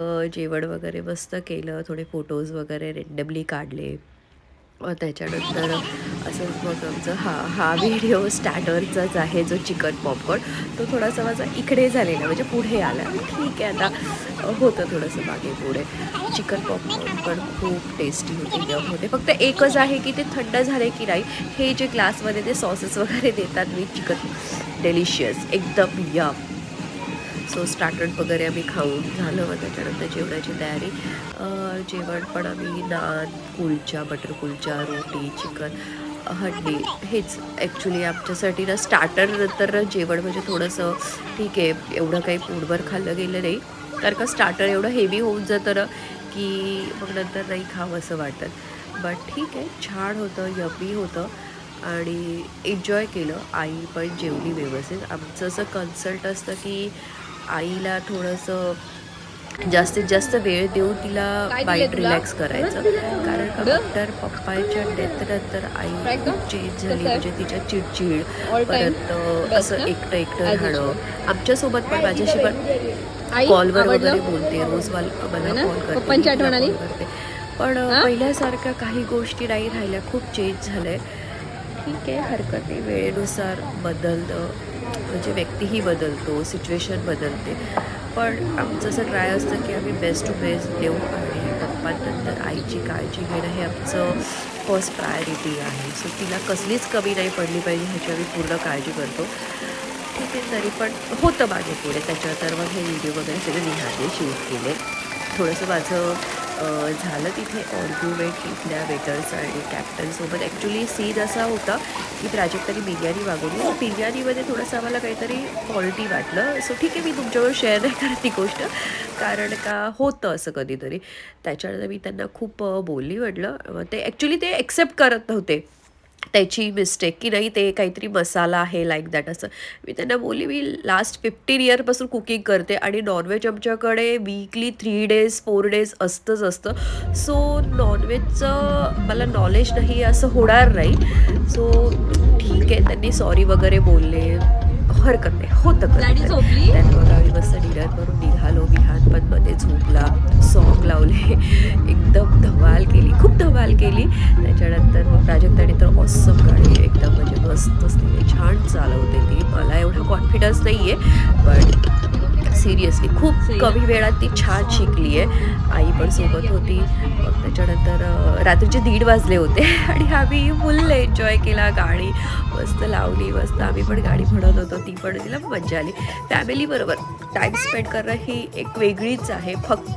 जेवण वगैरे मस्त केलं, थोडे फोटोज वगैरे रेंडमली काढले. त्याच्यानंतर असंच मग आमचं हा व्हिडिओ स्टार्टरचाच आहे जो चिकन पॉपकॉर्न. तो थोडासा माझा इकडे झालेला म्हणजे पुढे आला. ठीक आहे आता होतं थोडंसं मागे पुढे. चिकन पॉपकॉर्न पण खूप टेस्टी होते, यम होते. फक्त एकच आहे की ते थंड झाले की नाही, हे जे ग्लासमध्ये ते सॉसेस वगैरे देतात विथ चिकन, डिलिशियस एकदम यम. सो स्टार्टर वगैरे आम्ही खाऊन झालं. मग त्याच्यानंतर जेवणाची तयारी. जेवण पण आम्ही नान, कुलचा, बटर कुलचा, रोटी, चिकन हंडी हेच ॲक्च्युली आमच्यासाठी ना. स्टार्टर नंतर जेवण म्हणजे थोडंसं ठीक आहे, एवढं काही पोटभर खाल्लं गेलं नाही. कारण का स्टार्टर एवढं हेवी होऊन जातं ना की मग नंतर नाही खावं असं वाटत. बट ठीक आहे, छान होतं, यम्मी होतं आणि एन्जॉय केलं. आई पण जेवली व्यवस्थित. आमचं असं कन्सल्ट असतं की आईला थोडंसं जास्तीत जास्त वेळ देऊन तिला काय दिलंय माइंड तुला? रिलॅक्स करायचं. कारण का पुढं आफ्टर पप्पाच्या डेथनंतर आई एकदम खूप चेंज झाली. कसं म्हणजे आहे तिच्या चिडचिड, ऑल टाइम परत बेस्ट असं ना एकटं एकटं ॲज राहणं. युजल. आमच्यासोबत पण, माझ्याशी पण आई कॉलवर आवडलं वगैरे बोलते, रोज मला आहे ना? कॉल करते, मी पप्पांची तिला आठवण आली कॉल करते. पण हा. पहिल्यासारख्या काही गोष्टी नाही राहिल्या, खूप चेंज झालं आहे. ठीक आहे, हरकत नाही, वेळेनुसार बदलतं म्हणजे व्यक्तीही बदलतो, सिच्युएशन बदलते. पण आमचं असं ट्राय असतं की आम्ही बेस्ट टू बेस्ट देऊ आणि पप्पांनंतर आईची काळजी घेणं हे आमचं फर्स्ट प्रायोरिटी आहे. सो तिला कसलीच कमी नाही पडली पाहिजे ह्याची आम्ही पूर्ण काळजी करतो. ठीक आहे, तरी पण होतं मागे पुढे. त्याच्यानंतर मग हे व्हिडिओ वगैरे सगळे निहाने शूट केले. थोडंसं माझं झालं तिथे ऑर्ग्युमेंट इथल्या वेटर्स आणि कॅप्टनसोबत. ॲक्च्युली सीन असा होता की प्राजक्ताने बिर्याणी मागवली. बिर्याणीमध्ये थोडंसं आम्हाला काहीतरी फॉल्टी वाटलं. सो ठीक आहे, मी तुमच्याबरोबर शेअर नाही करत ती गोष्ट, कारण का होतं असं कधीतरी. त्याच्यानंतर मी त्यांना खूप बोलली, म्हटलं ते ॲक्च्युली ते एक्सेप्ट करत नव्हते त्याची मिस्टेक, की नाही ते काहीतरी मसाला आहे लाईक दॅट असं. मी त्यांना बोलली, मी लास्ट 15 इयरपासून कुकिंग करते आणि नॉनव्हेज आमच्याकडे वीकली 3 डेज 4 डेज असतंच असतं. सो नॉनव्हेजचं मला नॉलेज नाही असं होणार नाही. सो ठीक आहे, त्यांनी सॉरी वगैरे बोलले, हरकत नाही, होतं गाडी कधीतरी. झोपली. त्यात मग आम्ही मस्त डिनर करून निघालो. विहान पण मध्ये झोपला, सॉन्ग लावले, एकदम धमाल केली, खूप धमाल केली. त्याच्यानंतर मग प्राजक्ताने तर ऑसम गाडी एकदम म्हणजे मस्तच तिने छान चालवते ती. मला एवढा कॉन्फिडन्स नाही आहे, पण सिरियसली खूप कमी वेळात ती छान शिकली आहे. आई पण सोबत होती. मग त्याच्यानंतर रात्रीचे 1:30 वाजले होते आणि आम्ही फुल एन्जॉय केला. गाणी मस्त लावली, मस्त आम्ही पण गाणी म्हणत होतो. ती पण, तिला मज्जा आली. फॅमिलीबरोबर टाईम स्पेंड करणं ही एक वेगळीच आहे. फक्त